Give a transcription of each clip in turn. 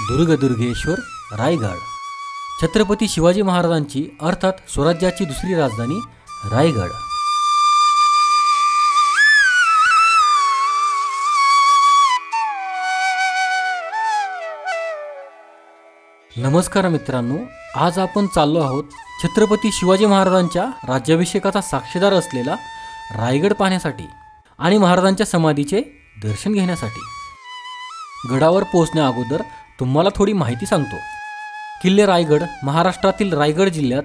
दुर्गेश्वर रायगड। छत्रपती शिवाजी महाराजांची अर्थात स्वराज्याची दुसरी राजधानी रायगड। नमस्कार मित्रांनो, आज आपण चाललो आहोत छत्रपती शिवाजी महाराजांच्या राज्याभिषेकाचा साक्षीदार असलेला रायगड पाहण्यासाठी आणि महाराजांच्या समाधीचे दर्शन घेण्यासाठी। गडावर पोहोचण्या अगोदर तुम्हाला थोडी माहिती सांगतो। किल्ले रायगड महाराष्ट्रातील रायगड जिल्ह्यात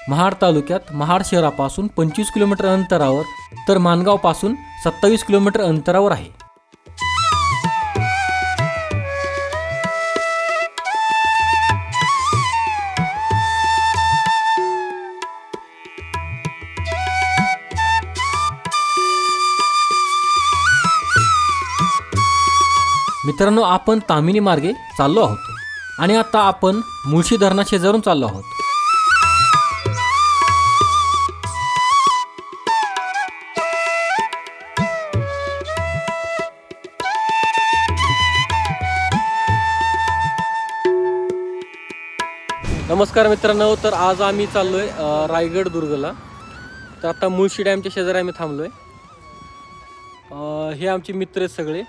महाड तालुक्यात महाड शहरापासून 25 किलोमीटर अंतरावर तर माणगाव पासून 27 किलोमीटर अंतरावर आहे। मित्रांनो, आपण तामिनी मार्गे चाललो आहोत आणि आता आपण मुळशी धरणा शेजारून चाललो आहोत। नमस्कार मित्रांनो, तर आज आम्ही चाललोय रायगड दुर्गला। तर आता मुळशी डॅमच्या शेजारी आम्ही थांबलोय। हे आमचे मित्र आहेत सगळे।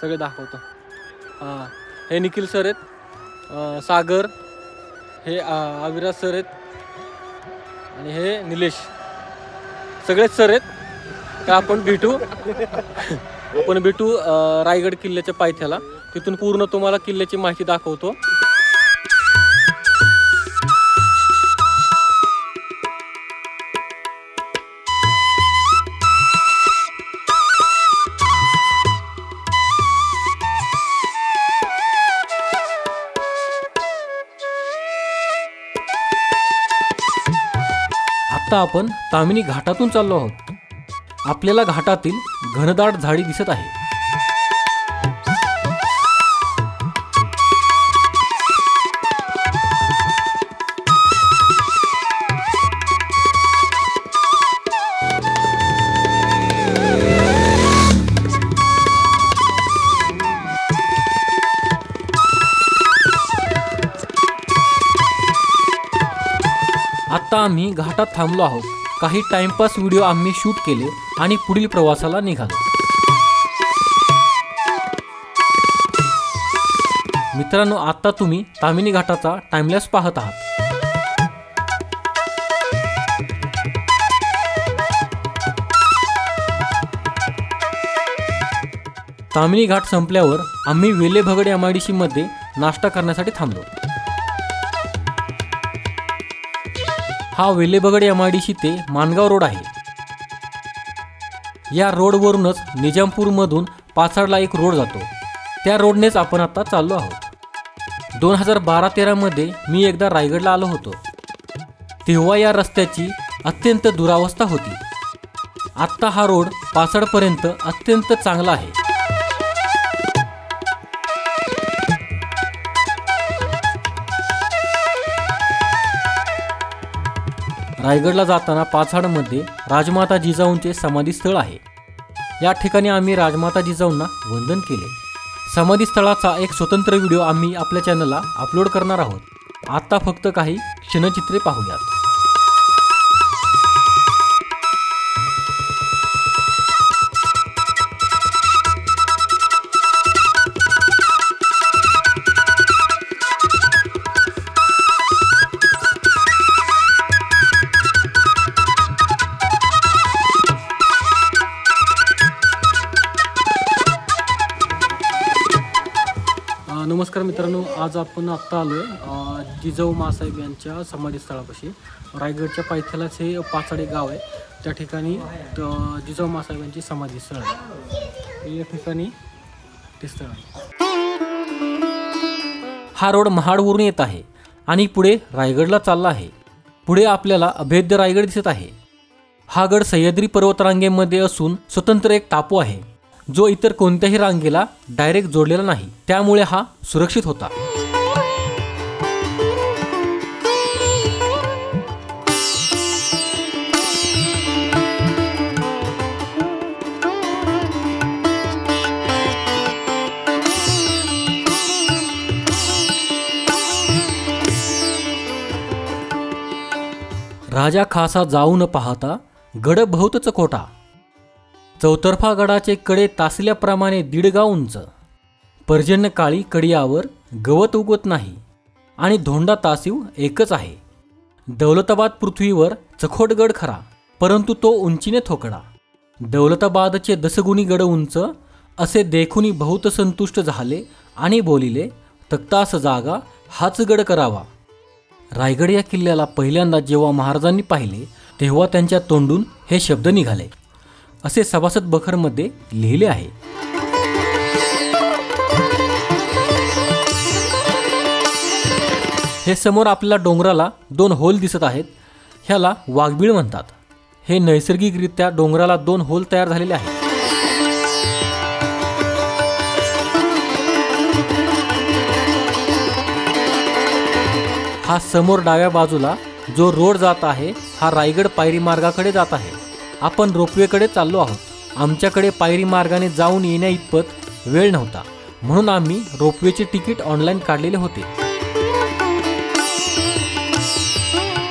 सगळे दाखवतो। हे निखिल सर आहेत, सागर, हे अविराज सर आहेत आणि हे निलेश, सगळेच सर आहेत। तर आपण भेटू रायगड किल्ल्याच्या पायथ्याला। तिथून पूर्ण तुम्हाला किल्ल्याची माहिती दाखवतो। आता आपण तामिनी घाटातून चाललो आहोत। आपल्याला घाटातील घनदाट झाडी दिसत आहे। आता आम्ही घाटात थांबलो आहोत। काही टाइमपास व्हिडिओ आम्ही शूट केले आणि पुढील प्रवासाला निघालो। मित्रांनो, आता तुम्ही तामिनी घाटाचा टाइमलॅप्स पाहत आहात। तामिनी घाट संपल्यावर आम्ही वेलेभगड MIDC मध्ये नाश्ता करण्यासाठी थांबलो। हा वेलेभगड MIDC ते माणगाव रोड आहे। या रोडवरूनच निजामपूरमधून पाचाडला एक रोड जातो। त्या रोडनेच आपण आता चाललो आहोत। 2012-13 मध्ये मी एकदा रायगडला आलो होतो। तेव्हा या रस्त्याची अत्यंत दुरावस्था होती। आत्ता हा रोड पाचाडपर्यंत अत्यंत चांगला आहे। रायगडला जाताना पाचाडमध्ये राजमाता जिजाऊंचे समाधी स्थळ आहे। या ठिकाणी आम्ही राजमाता जिजाऊंना वंदन केले। समाधी स्थळाचा एक स्वतंत्र व्हिडिओ आम्ही आपल्या चॅनलला अपलोड करणार आहोत। आता फक्त काही क्षणचित्रे पाहूयात। नमस्कार मित्रांनो, आज आपण आत्ता आलोय जिजाऊ मासाहेब यांच्या समाधी स्थळापाशी। रायगडच्या पायथ्यालाच हे पाचाडे गाव आहे। त्या ठिकाणी जिजाऊ मासाहेब यांची समाधी स्थळ आहे। या ठिकाणी ते स्थळ आहे। हा रोड महाडवरून येत आहे आणि पुढे रायगडला चालला आहे। पुढे आपल्याला अभेद्य रायगड दिसत आहे। हा गड सह्याद्री पर्वतरांगेमध्ये असून स्वतंत्र एक टापू आहे, जो इतर कोणत्याही रांगेला डायरेक्ट जोडलेला नाही। त्यामुळे हा सुरक्षित होता। राजा खासा जाऊ न पाहता गड बहुतच खोटा, चौतर्फा गडाचे कडे तासल्याप्रमाणे 1.5 गाव उंच, पर्जन्यकाळी कडियावर गवत उगवत नाही आणि धोंडा तासीव एकच आहे. दौलताबाद पृथ्वीवर चखोटगड खरा, परंतु तो उंचीने थोकडा. दौलताबादचे 10 गुणी गड उंच, असे देखुनी बहुत संतुष्ट झाले आणि बोलिले, तक्तास जागा हाच गड करावा. रायगड या किल्ल्याला पहिल्यांदा जेव्हा महाराजांनी पाहिले तेव्हा त्यांच्या तोंडून हे शब्द निघाले, असे सभासद बखरमध्ये लिहिले आहे. हे समोर आपल्याला डोंगराला 2 होल दिसत आहेत. ह्याला वाघबीळ म्हणतात. हे नैसर्गिकरित्या डोंगराला 2 होल तयार झालेले आहेत. हा समोर डाव्या बाजूला जो रोड जात आहे हा रायगड पायरी मार्गाकडे जात आहे. आपण रोपवेकडे चाललो आहोत. आमच्याकडे पायरी मार्गाने जाऊन येण्या इतपत वेळ नव्हता, म्हणून आम्ही रोपवेचे तिकीट ऑनलाईन काढलेले होते.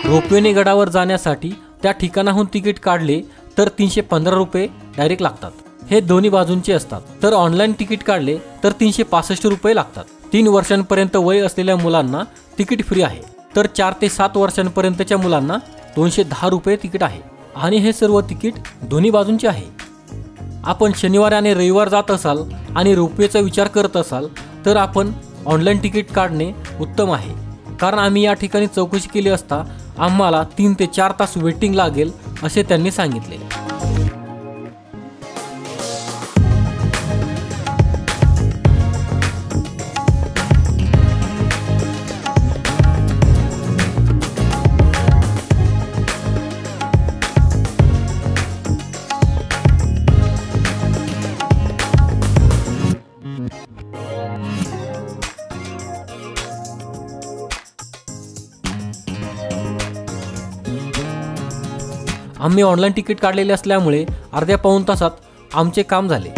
रोपवेने गडावर जाण्यासाठी त्या ठिकाणाहून तिकीट काढले तर 315 रुपये डायरेक्ट लागतात. हे दोन्ही बाजूंचे असतात. तर ऑनलाईन तिकीट काढले तर 365 रुपये लागतात. 3 वर्षांपर्यंत वय असलेल्या मुलांना तिकीट फ्री आहे. तर 4 ते 7 वर्षांपर्यंतच्या मुलांना 210 रुपये तिकीट आहे. आणि हे सर्व तिकीट दोन्ही बाजूंचे आहे. आपण शनिवार आणि रविवार जात असाल आणि रोपवेचा विचार करत असाल तर आपण ऑनलाईन तिकीट काढणे उत्तम आहे. कारण आम्ही या ठिकाणी चौकशी केली असता आम्हाला 3 ते 4 तास वेटिंग लागेल असे त्यांनी सांगितले. आम्ही ऑनलाईन तिकीट काढलेले असल्यामुळे अर्ध्या पाऊण तासात आमचे काम झाले.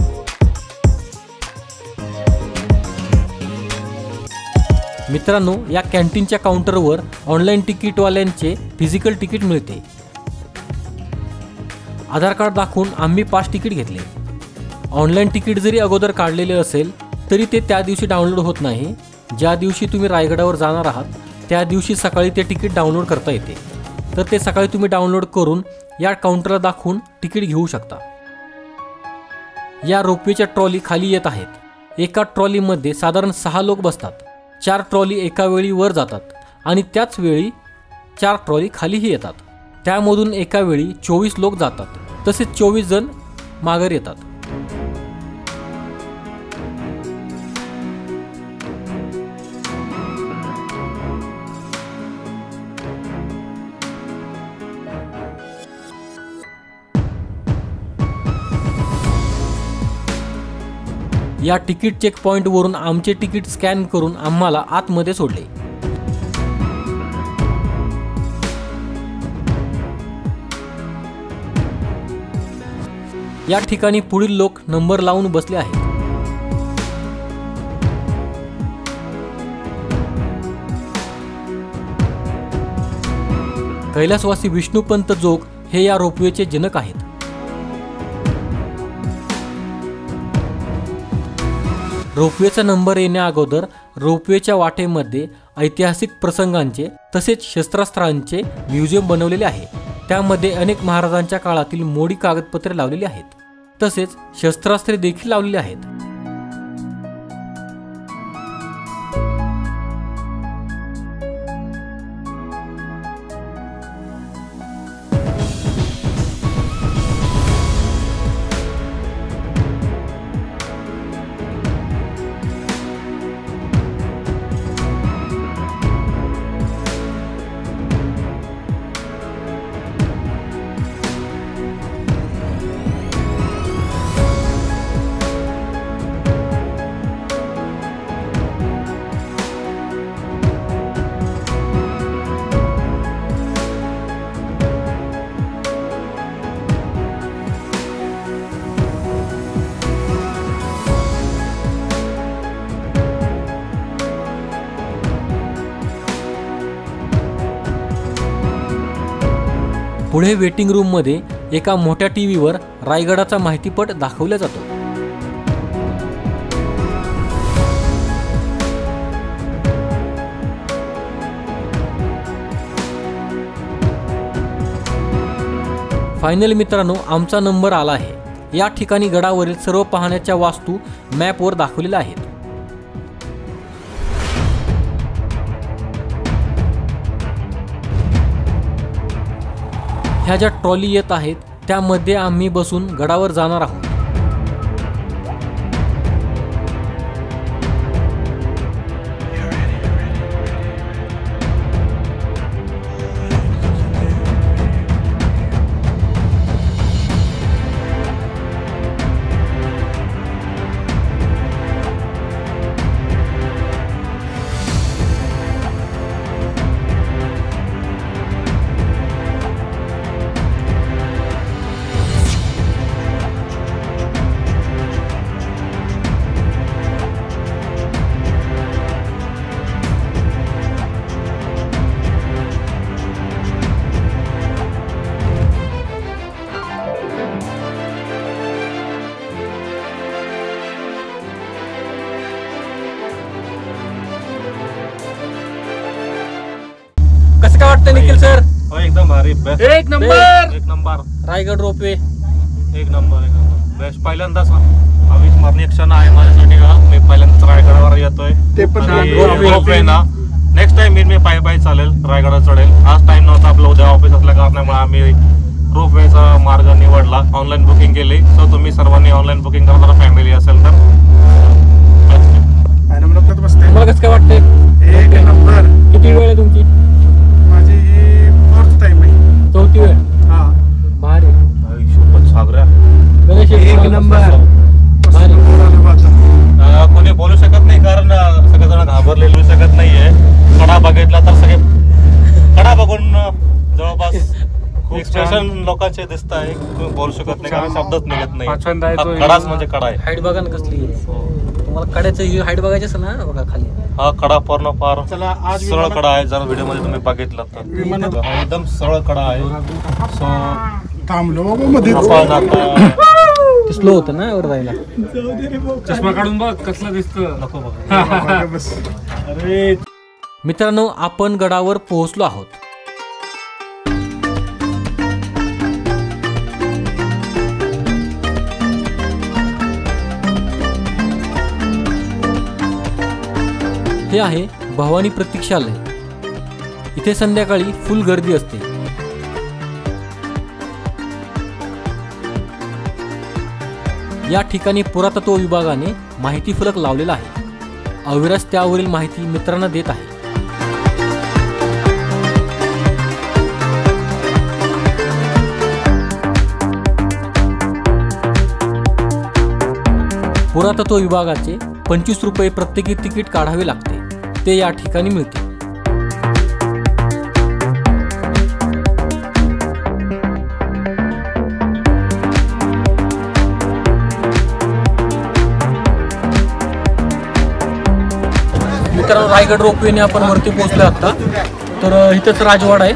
मित्रांनो, या कॅन्टीनच्या काउंटरवर ऑनलाईन तिकीटवाल्यांचे फिजिकल तिकीट मिळते. आधार कार्ड दाखवून आम्ही 5 तिकीट घेतले. ऑनलाईन तिकीट जरी अगोदर काढलेले असेल तरी ते त्या दिवशी डाउनलोड होत नाही. ज्या दिवशी तुम्ही रायगडावर जाणार आहात त्या दिवशी सकाळी ते तिकीट डाउनलोड करता येते. तर ते सकाळी तुम्ही डाउनलोड करून या काउंटरला दाखवून तिकीट घेऊ शकता. या रोपवेच्या ट्रॉली खाली येत आहेत. एका ट्रॉलीमध्ये साधारण 6 लोक बसतात. 4 ट्रॉली एका वेळी वर जातात आणि त्याच वेळी 4 ट्रॉली खालीही येतात. त्यामधून एका वेळी 24 लोक जातात. तसेच 24 जण माघारी येतात. या तिकीट चेक पॉइंटवरून आमचे तिकीट स्कॅन करून आम्हाला आतमध्ये सोडले. या ठिकाणी पुढील लोक नंबर लावून बसले आहेत. कैलासवासी विष्णुपंत जोग हे या रोपवेचे जनक आहेत. रोपवेचा नंबर येण्या अगोदर रोपवेच्या वाटेमध्ये ऐतिहासिक प्रसंगांचे तसेच शस्त्रास्त्रांचे म्युझियम बनवलेले आहे. त्यामध्ये अनेक महाराजांच्या काळातील मोडी कागदपत्रे लावलेली आहेत. तसेच शस्त्रास्त्रे देखील लावलेली आहेत. पुढे वेटिंग रूममध्ये एका मोठ्या टीव्हीवर रायगडाचा माहितीपट दाखवला जातो. फायनल मित्रांनो, आमचा नंबर आला आहे. या ठिकाणी गडावरील सर्व पाहण्याच्या वास्तू मॅपवर दाखवलेल्या आहेत. ह्या ज्या ट्रॉली येत आहेत त्यामध्ये आम्ही बसून गडावर जाणार आहोत. कसं काय वाटतं निखिल सर? एकदम भारी, बेस्ट, एक नंबर. एक नंबर, रायगड रोपवे एक नंबर, एक नंबर, बेस्ट. पहिल्यांदाच अविस्मरणीय क्षण आहे माझ्यासाठी का. मी पहिल्यांदाच रायगडावर येतोय. ते पण रोपवे ना. नेक्स्ट टाइम मी पायी चालेल, रायगडावर चढेल. आज टाइम नव्हता आपलं, उद्या ऑफिस असल्या कारणामुळे आम्ही रोपवेचा मार्ग निवडला. ऑनलाईन बुकिंग केली. सो तुम्ही सर्वांनी ऑनलाईन बुकिंग करणारा फॅमिली असेल तर तुम्हाला कसं काय वाटतंय? एक नंबर. किती वेळ आहे तुमची? माझी ही फोर्थ टाइम आहे. चौथी वेळ. हा, भारी. सागऱ्या गणेश एक नंबर. भारी. कोणी बोलू शकत नाही, कारण सगळेजण घाबरले, बोलू शकत नाहीये. कडा बघितला तर सगळे कडा बघून जवळपास एक्सप्रेशन लोकांचे दिसत आहे. तुम्ही बोलू शकत नाही, कारण शब्दच निघत नाही. कडाच म्हणजे कडा आहे. हाईट बघा ना कसली आहे. तुम्हाला कड्याचं हाईट बघायची असेल ना, बघा खाली. हा कडा पूर्ण फार चला, आज सरळ कडा आहे. जर व्हिडिओ मध्ये तुम्ही बघितलं तर एकदम सरळ कडा आहे. सो थांबलो बाबा मध्ये. आपण आता स्लो होतं ना एवढं जायला. चष्मा काढून बघ कसला दिसतं. नको बघ बस. अरे मित्रांनो, आपण गडावर पोहोचलो आहोत. हे आहे भवानी प्रतीक्षालय. इथे संध्याकाळी फुल गर्दी असते. या ठिकाणी पुरातत्व विभागाने माहिती फलक लावलेला आहे. अविरस त्यावरील माहिती मित्रांना देत आहे. पुरातत्व विभागाचे 25 रुपये प्रत्येकी तिकीट काढावे लागते. ते या ठिकाणी मिळते. मित्रांनो, रायगड रोपवेने आपण वरती पोहोचलो आता. तर इथंच राजवाडा आहे.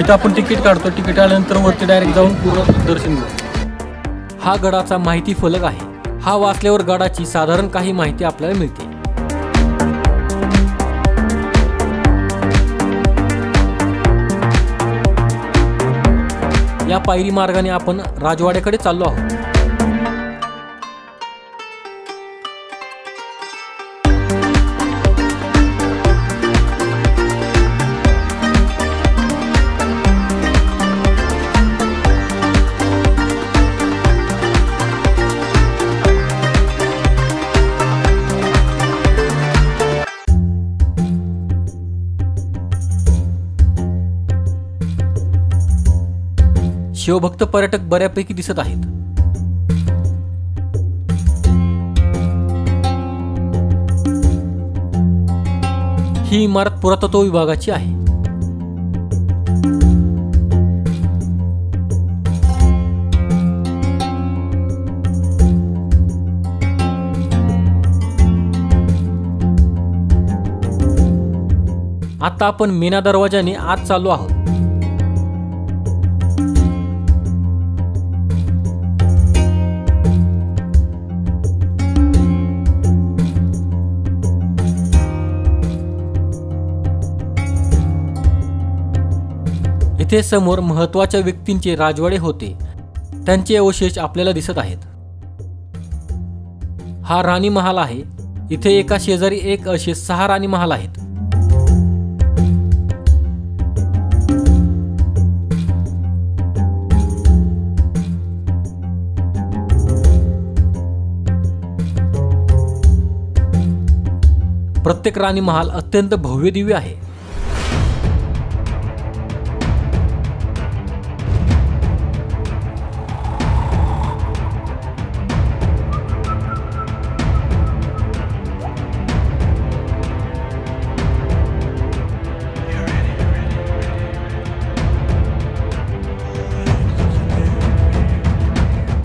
इथं आपण तिकीट काढतो. तिकीट आल्यानंतर वरती डायरेक्ट जाऊन पूर्ण दर्शन घेऊ. हा गडाचा माहिती फलक आहे. हा वाचल्यावर गडाची साधारण काही माहिती आपल्याला मिळते. या पायरी मार्गाने आपण राजवाड्याकडे चाललो आहोत. शिवभक्त पर्यटक बऱ्यापैकी दिसत आहेत. ही इमारत पुरातत्व विभागाची आहे. आता आपण मेना दरवाजाने आत चाललो आहोत. इथे समोर महत्त्वाच्या व्यक्तींचे राजवाडे होते, त्यांचे अवशेष आपल्याला दिसत आहेत. हा राणी महाल आहे. इथे एका शेजारी एक असे 6 राणी महाल आहेत. प्रत्येक राणी महाल अत्यंत भव्य दिव्य आहे.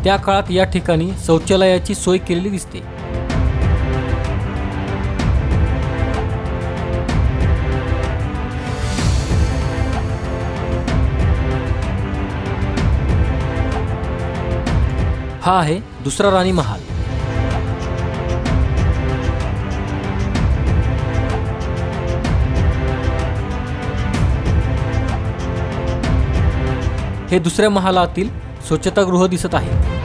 त्या काळात या ठिकाणी शौचालयाची सोय केलेली दिसते. हा आहे दुसरा राणी महाल. हे दुसऱ्या महालातील स्वच्छतागृह दिसत आहे.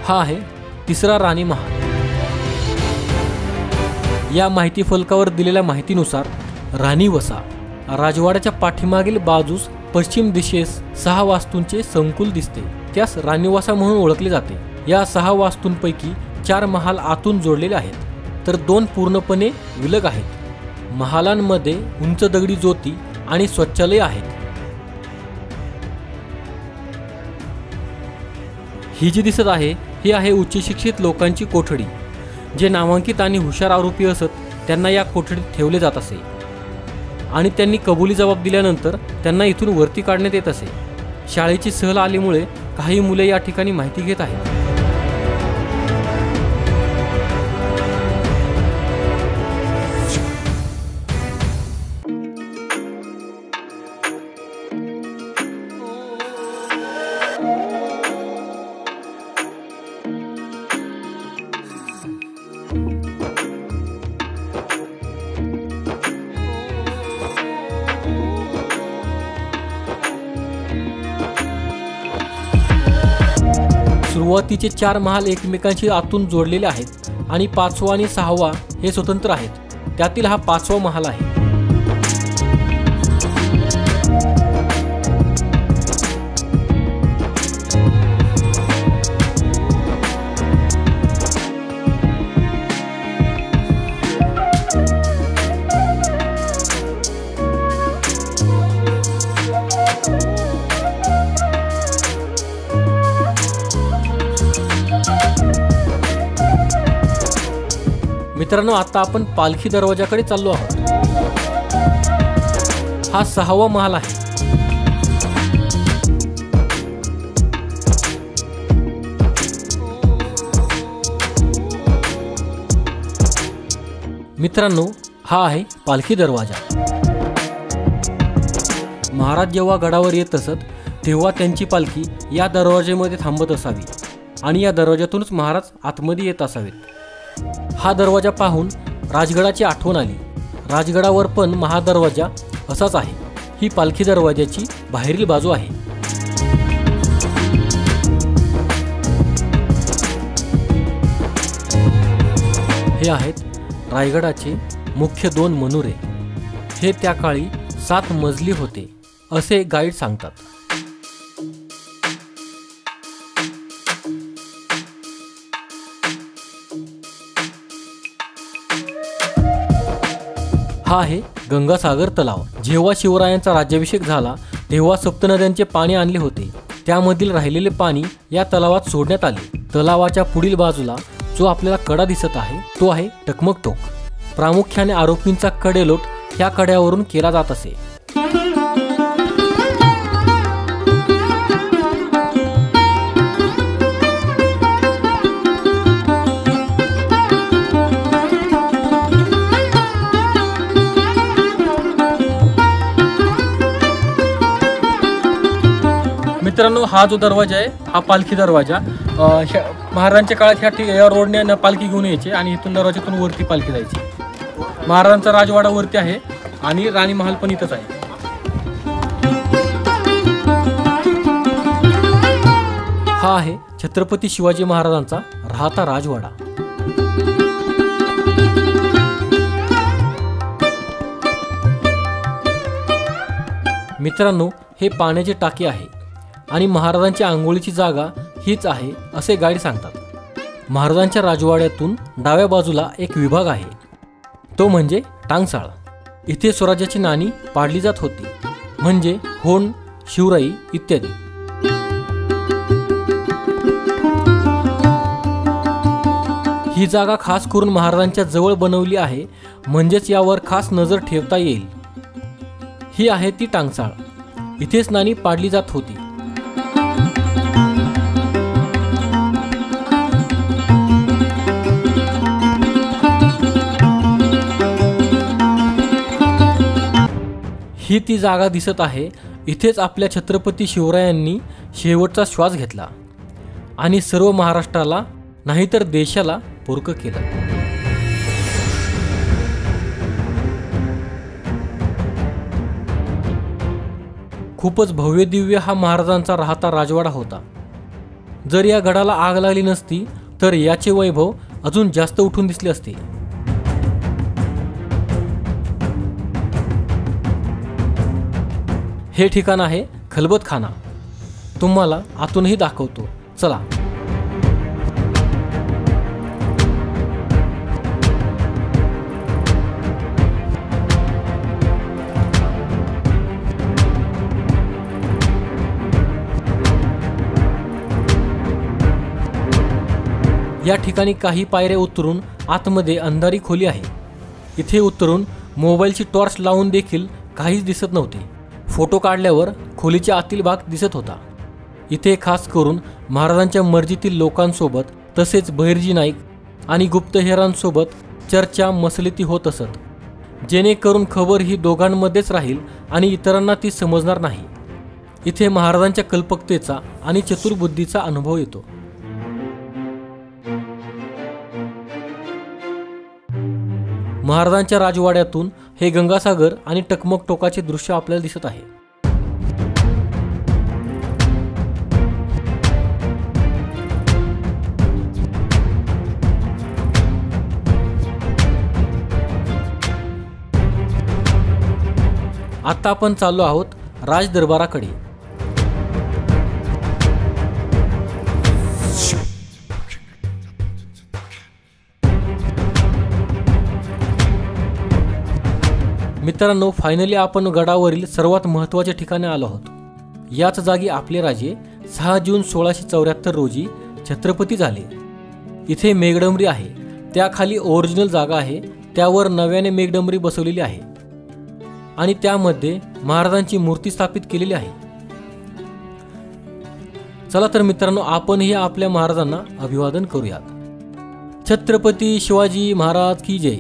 हा आहे तिसरा राणी महाल. या माहिती फलकावर दिलेल्या माहितीनुसार राणी वसा राजवाड्याच्या पाठीमागील बाजूस पश्चिम दिशेस 6 वास्तूंचे संकुल दिसते. त्यास राणीवासा म्हणून ओळखले जाते. या 6 वास्तूंपैकी 4 महाल आतून जोडलेले आहेत, तर 2 पूर्णपणे विलग आहेत. महालांमध्ये उंच दगडी ज्योती आणि शौचालय आहेत. ही जी दिसत आहे ही आहे उच्च शिक्षित लोकांची कोठडी. जे नामांकित आणि हुशार आरोपी असत त्यांना या कोठडीत ठेवले जात असे आणि त्यांनी कबुली जबाब दिल्यानंतर त्यांना इथून वरती काढण्यात येत असे. शाळेची सहल आल्यामुळे काही मुले या ठिकाणी माहिती घेत आहेत. सुरुवातीचे 4 महाल एकमेकांशी आतून जोडलेले आहेत आणि 5वा आणि 6वा हे स्वतंत्र आहेत. त्यातील हा 5वा महाल आहे. मित्रांनो, आता आपण पालखी दरवाजाकडे चाललो आहोत. हा 6वा महाल आहे. मित्रांनो, हा आहे पालखी दरवाजा. महाराज जेव्हा गडावर येत असत तेव्हा त्यांची पालखी या दरवाजेमध्ये थांबत असावी आणि या दरवाजातूनच महाराज आतमध्ये येत असावेत. हा दरवाजा पाहून राजगडाची आठवण आली. राजगडावर पण महादरवाजा असाच आहे. ही पालखी दरवाजाची बाहेरील बाजू आहे. हे आहेत रायगडाचे मुख्य 2 मनुरे. हे त्या काळी 7 मजली होते असे गाईड सांगतात. हा आहे गंगासागर तलाव. जेव्हा शिवरायांचा राज्याभिषेक झाला तेव्हा सप्तनद्यांचे पाणी आणले होते. त्यामधील राहिलेले पाणी या तलावात सोडण्यात आले. तलावाच्या पुढील बाजूला जो आपल्याला कडा दिसत आहे तो आहे टकमक टोक. प्रामुख्याने आरोपींचा कडेलोट या कड्यावरून केला जात असे. मित्रांनो, हा जो दरवाजा आहे हा पालखी दरवाजा. महाराजांच्या काळात या रोडने पालखी घेऊन यायचे आणि इथून दरवाजातून वरती पालखी जायची. महाराजांचा राजवाडा वरती आहे आणि राणी महाल पण इथंच आहे. हा आहे छत्रपती शिवाजी महाराजांचा राहता राजवाडा. मित्रांनो, हे पाण्याची टाकी आहे आणि महाराजांची आंघोळीची जागा हीच आहे असे गाईड सांगतात. महाराजांच्या राजवाड्यातून डाव्या बाजूला एक विभाग आहे, तो म्हणजे टांगसाळ. इथे स्वराज्याची नाणी पाडली जात होती, म्हणजे होण, शिवराई इत्यादी. ही जागा खास करून महाराजांच्या जवळ बनवली आहे, म्हणजेच यावर खास नजर ठेवता येईल. ही आहे ती टांगसाळ. इथेच नाणी पाडली जात होती. ही ती जागा दिसत आहे. इथेच आपल्या छत्रपती शिवरायांनी शेवटचा श्वास घेतला आणि सर्व महाराष्ट्राला नाहीतर देशाला पोरकं केलं. खूपच भव्य दिव्य हा महाराजांचा राहता राजवाडा होता. जर या गडाला आग लागली नसती तर याचे वैभव अजून जास्त उठून दिसले असते. हे ठिकाण आहे खलबतखाना. तुम्हाला आतूनही दाखवतो, चला. या ठिकाणी काही पायऱ्या उतरून आतमध्ये अंधारी खोली आहे. इथे उतरून मोबाईलची टॉर्च लावून देखील काहीच दिसत नव्हते. फोटो काढल्यावर खोलीच्या आतील भाग दिसत होता. इथे खास करून महाराजांच्या मर्जीतील लोकांसोबत तसेच बहिर्जी नाईक आणि गुप्तहेरांसोबत चर्चा मसलती होत असत, जेणेकरून खबर ही दोघांमध्येच राहील आणि इतरांना ती समजणार नाही. इथे महाराजांच्या कल्पकतेचा आणि चतुर्बुद्धीचा अनुभव येतो. महाराजांच्या राजवाड्यातून हे गंगासागर आणि टकमक टोकाचे दृश्य आपल्याला दिसत आहे. आता आपण चाललो आहोत राजदरबाराकडे. मित्रांनो, फायनली आपण गडावरील सर्वात महत्त्वाच्या ठिकाणी आलो आहोत. याच जागी आपले राजे 6 जून 1674 रोजी छत्रपती झाले. इथे मेघडंबरी आहे, त्याखाली ओरिजिनल जागा आहे, त्यावर नव्याने मेघडंबरी बसवलेली आहे आणि त्यामध्ये महाराजांची मूर्ती स्थापित केलेली आहे. चला तर मित्रांनो, आपणही आपल्या महाराजांना अभिवादन करूयात. छत्रपती शिवाजी महाराज की जय.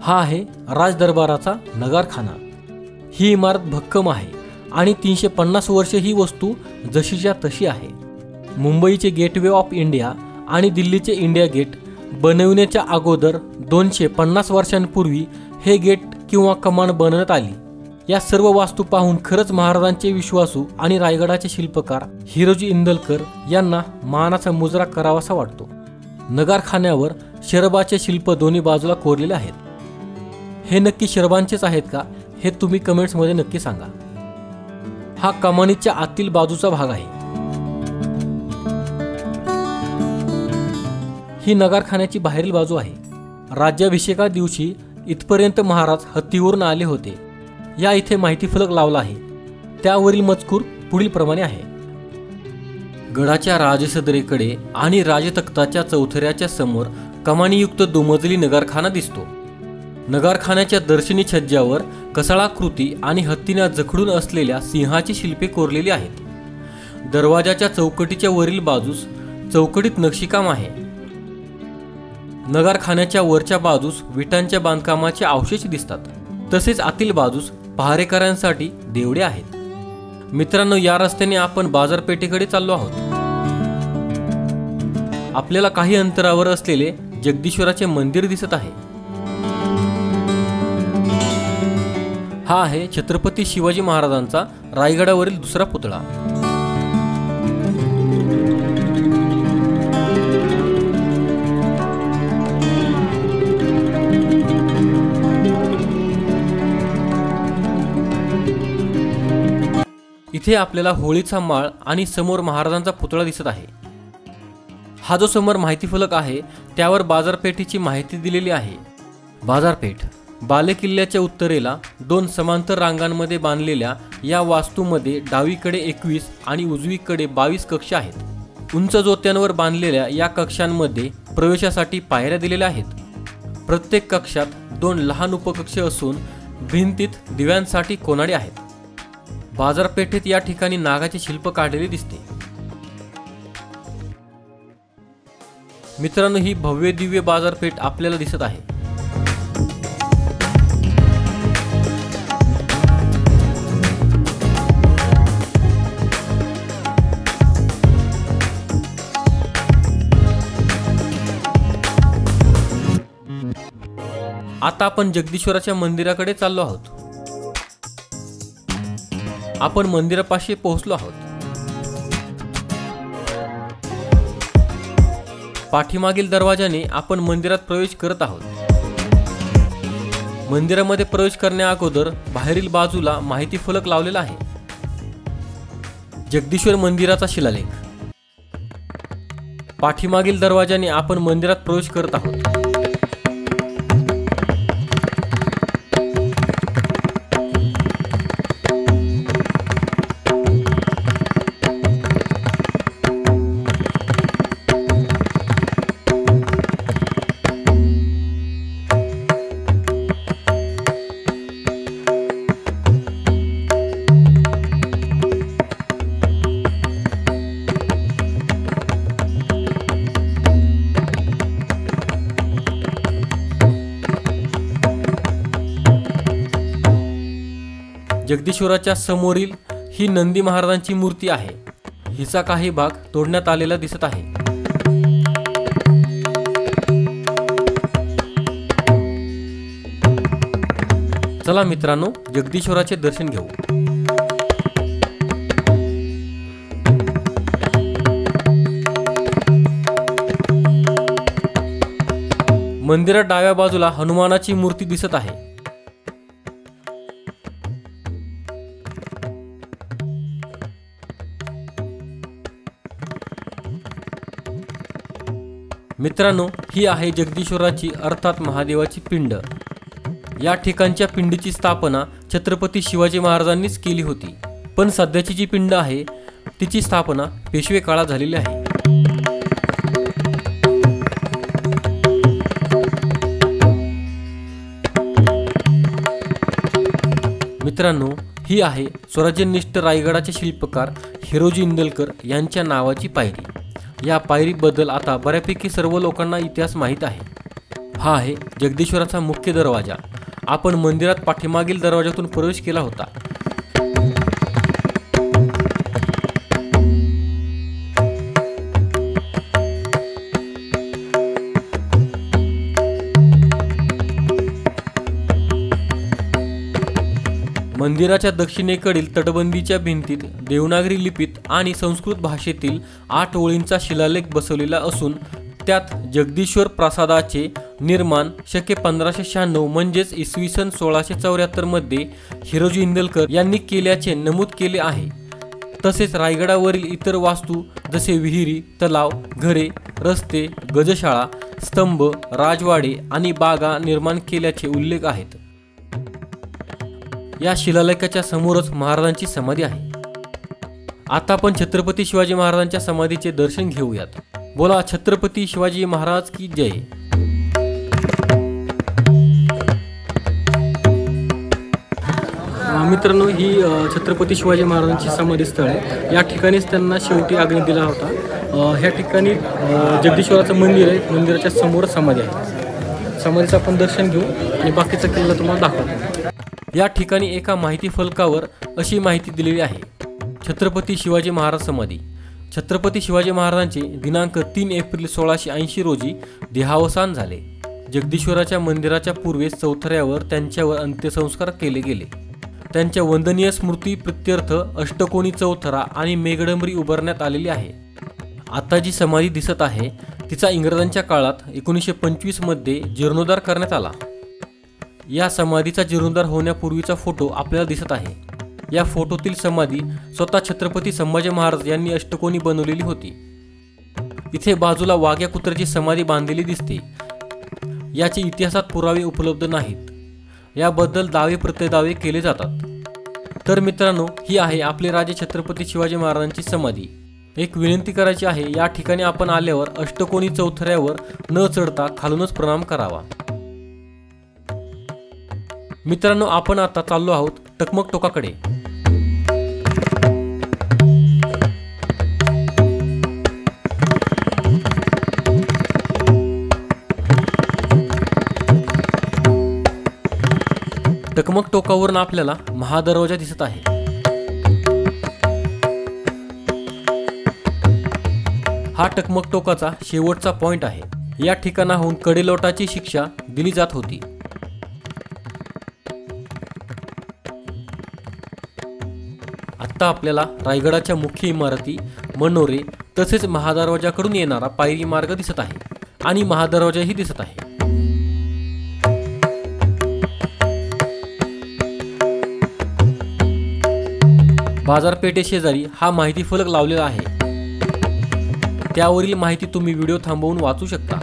हा आहे राजदरबाराचा नगारखाना. ही इमारत भक्कम आहे आणि 350 वर्षे ही वस्तू जशीच्या तशी आहे. मुंबईचे गेटवे ऑफ इंडिया आणि दिल्लीचे इंडिया गेट बनविण्याच्या अगोदर 250 वर्षांपूर्वी हे गेट किंवा कमान बनवण्यात आली. या सर्व वास्तू पाहून खरंच महाराजांचे विश्वासू आणि रायगडाचे शिल्पकार हिरोजी इंदलकर यांना मानाचा मुजरा करावासा वाटतो. नगारखान्यावर शरबाचे शिल्प दोन्ही बाजूला कोरलेले आहेत. हे नक्की शरबांचेच आहेत का, हे तुम्ही कमेंट्समध्ये नक्की सांगा. हा कमानीच्या आतील बाजूचा भाग आहे. ही नगारखान्याची बाहेरील बाजू आहे. राज्याभिषेका दिवशी इथपर्यंत महाराज हत्तीवरून आले होते. या इथे माहिती फलक लावला आहे, त्यावरील मजकूर पुढील प्रमाणे आहे. गडाच्या राजसदरेकडे आणि राजतख्ताच्या चौथऱ्याच्या समोर कमानीयुक्त दुमजली नगारखाना दिसतो. नगारखान्याच्या दर्शनी छज्ज्यावर कसाळाकृती आणि हत्तीने जखडून असलेल्या सिंहाची शिल्पे कोरलेली आहेत. दरवाजाच्या चौकटीच्या वरील बाजूस चौकटीत नक्षीकाम आहे. नगारखान्याच्या वरच्या बाजूस विटांच्या बांधकामाचे अवशेष दिसतात. तसेच आतील बाजूस पहारेकऱ्यांसाठी देवडे आहेत. मित्रांनो, या रस्त्याने आपण बाजारपेठेकडे चाललो आहोत. आपल्याला काही अंतरावर असलेले जगदीश्वराचे मंदिर दिसत आहे. हा आहे छत्रपती शिवाजी महाराजांचा रायगडावरील दुसरा पुतळा. इथे आपल्याला होळीचा माळ आणि समोर महाराजांचा पुतळा दिसत आहे. हा जो समोर माहिती फलक आहे त्यावर बाजारपेठेची माहिती दिलेली आहे. बाजारपेठ बालेकिल्ल्याच्या उत्तरेला 2 समांतर रांगांमध्ये बांधलेल्या या वास्तूमध्ये डावीकडे 21 आणि उजवीकडे 22 कक्ष आहेत. उंच जोत्यांवर बांधलेल्या या कक्षांमध्ये प्रवेशासाठी पायऱ्या दिलेल्या आहेत. प्रत्येक कक्षात 2 लहान उपकक्ष असून भिंतीत दिव्यांसाठी कोनाडे आहेत. बाजारपेठेत या ठिकाणी नागाचे शिल्प काढलेले दिसते. मित्रांनो, ही भव्य दिव्य बाजारपेठ आपल्याला दिसत आहे. आता आपण जगदीश्वराच्या मंदिराकडे चाललो आहोत. आपण मंदिरापाशी पोहोचलो आहोत. पाठीमागील दरवाजाने आपण मंदिरात प्रवेश करत आहोत. मंदिरामध्ये प्रवेश करण्या अगोदर बाहेरील बाजूला माहिती फलक लावलेला आहे. जगदीश्वर मंदिराचा शिलालेख. पाठीमागील दरवाजाने आपण मंदिरात प्रवेश करत आहोत. जगदीश्वराच्या समोरील ही नंदी महाराजांची मूर्ती आहे. हिचा काही भाग तोडण्यात आलेला दिसत आहे. चला मित्रांनो, जगदीश्वराचे दर्शन घेऊ. मंदिरात डाव्या बाजूला हनुमानाची मूर्ती दिसत आहे. मित्रांनो, ही आहे जगदीश्वराची अर्थात महादेवाची पिंड. या ठिकाणच्या पिंडीची स्थापना छत्रपती शिवाजी महाराजांनीच केली होती. पण सध्याची जी पिंड आहे तिची स्थापना पेशवे काळात झालेली आहे. मित्रांनो, ही आहे स्वराज्यनिष्ठ रायगडाचे शिल्पकार हिरोजी इंदलकर यांच्या नावाची पायरी. या पायरीबद्दल आता बऱ्यापैकी सर्व लोकांना इतिहास माहीत आहे. हा आहे जगदीश्वराचा मुख्य दरवाजा. आपण मंदिरात पाठीमागील दरवाजातून प्रवेश केला होता. मंदिराच्या दक्षिणेकडील तटबंदीच्या भिंतीत देवनागरी लिपीत आणि संस्कृत भाषेतील 8 ओळींचा शिलालेख बसवलेला असून त्यात जगदीश्वर प्रासादाचे निर्माण शके 1596 म्हणजेच इसवी सन 1674 मध्ये हिरोजी इंदलकर यांनी केल्याचे नमूद केले आहे. तसेच रायगडावरील इतर वास्तू जसे विहिरी, तलाव, घरे, रस्ते, गजशाळा, स्तंभ, राजवाडे आणि बागा निर्माण केल्याचे उल्लेख आहेत. या शिलालेखाच्या समोरच महाराजांची समाधी आहे. आता आपण छत्रपती शिवाजी महाराजांच्या समाधीचे दर्शन घेऊयात. बोला छत्रपती शिवाजी महाराज की जय. मित्रांनो, ही छत्रपती शिवाजी महाराजांची समाधी स्थळ आहे. या ठिकाणीच त्यांना शेवटी आग्रह दिला होता. ह्या ठिकाणी जगदीश्वराचं मंदिर आहे. मंदिराच्या समोर समाधी आहे. समाधीचं आपण दर्शन घेऊ आणि बाकीचा किल्ला तुम्हाला दाखवतो. या ठिकाणी एका माहिती फलकावर अशी माहिती दिलेली आहे. छत्रपती शिवाजी महाराज समाधी. छत्रपती शिवाजी महाराजांचे दिनांक 3 एप्रिल 1680 रोजी देहावसान झाले. जगदीश्वराच्या मंदिराच्या पूर्वेस चौथऱ्यावर त्यांच्यावर अंत्यसंस्कार केले गेले. त्यांच्या वंदनीय स्मृती प्रित्यर्थ अष्टकोनी चौथरा आणि मेघडंबरी उभारण्यात आलेली आहे. आता जी समाधी दिसत आहे तिचा इंग्रजांच्या काळात 1925 मध्ये जीर्णोद्धार करण्यात आला. या समाधीचा जीर्णोद्धार होण्यापूर्वीचा फोटो आपल्याला दिसत आहे. या फोटोतील समाधी स्वतः छत्रपती संभाजी महाराज यांनी अष्टकोनी बनवलेली होती. इथे बाजूला वाघ्या कुत्र्याची समाधी बांधलेली दिसते. याचे इतिहासात पुरावे उपलब्ध नाहीत. याबद्दल दावे प्रत्यदावे केले जातात. तर मित्रांनो, ही आहे आपले राजे छत्रपती शिवाजी महाराजांची समाधी. एक विनंती करायची आहे, या ठिकाणी आपण आल्यावर अष्टकोनी चौथऱ्यावर न चढता खालूनच प्रणाम करावा. मित्रांनो, आपण आता चाललो आहोत टकमक टोकाकडे. टकमक टोकावरून आपल्याला महादरवाजा दिसत आहे. हा टकमक टोकाचा शेवटचा पॉइंट आहे. या ठिकाणाहून कडेलोटाची शिक्षा दिली जात होती. आता आपल्याला रायगडाच्या मुख्य इमारती, मनोरे तसेच महादरवाजाकडून येणारा पायरी मार्ग दिसत आहे आणि महादरवाजाही दिसत आहे. बाजारपेठे शेजारी हा माहिती फलक लावलेला आहे. त्यावरील माहिती तुम्ही व्हिडिओ थांबवून वाचू शकता.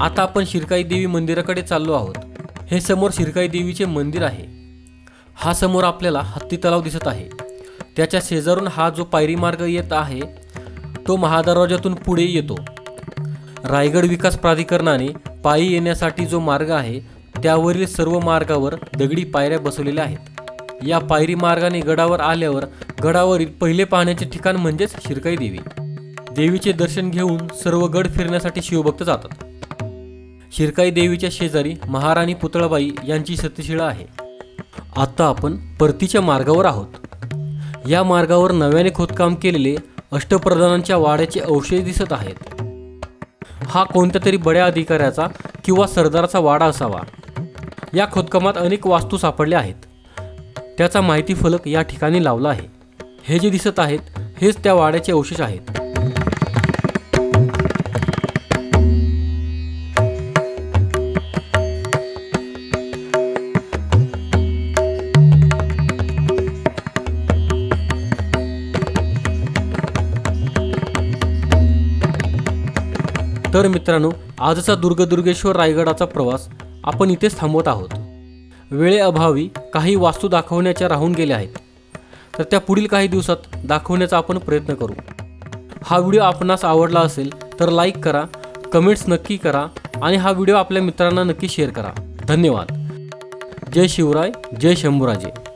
आता आपण शिरकाई देवी मंदिराकडे चाललो आहोत. हे समोर शिरकाई देवीचे मंदिर आहे. हा समोर आपल्याला हत्ती तलाव दिसत आहे. त्याच्या शेजारून हा जो पायरी मार्ग येत आहे तो महादरवाजातून पुढे येतो. रायगड विकास प्राधिकरणाने पायी येण्यासाठी जो मार्ग आहे त्यावरील सर्व मार्गावर दगडी पायऱ्या बसवलेल्या आहेत. या पायरी मार्गाने गडावर आल्यावर गडावरील पहिले पाहण्याचे ठिकाण म्हणजेच शिरकाई देवी. देवीचे दर्शन घेऊन सर्व गड फिरण्यासाठी शिवभक्त जातात. शिरकाई देवीच्या शेजारी महाराणी पुतळाबाई यांची सतीशिळा आहे. आता आपण परतीच्या मार्गावर आहोत. या मार्गावर नव्याने खोदकाम केलेले अष्टप्रधानांच्या वाड्याचे अवशेष दिसत आहेत. हा कोणत्या तरी बड्या अधिकाऱ्याचा किंवा सरदाराचा वाडा असावा. या खोदकामात अनेक वास्तू सापडल्या आहेत. त्याचा माहिती फलक या ठिकाणी लावला आहे. हे जे दिसत आहेत हेच त्या वाड्याचे अवशेष आहेत. तर मित्रांनो, आजचा दुर्गेश्वर रायगडाचा प्रवास आपण इथेच थांबवत आहोत. वेळेअभावी काही वास्तू दाखवण्याच्या राहून गेल्या आहेत, तर त्या पुढील काही दिवसात दाखवण्याचा आपण प्रयत्न करू. हा व्हिडिओ आपणास आवडला असेल तर लाईक करा, कमेंट्स नक्की करा आणि हा व्हिडिओ आपल्या मित्रांना नक्की शेअर करा. धन्यवाद. जय शिवराय, जय शंभूराजे.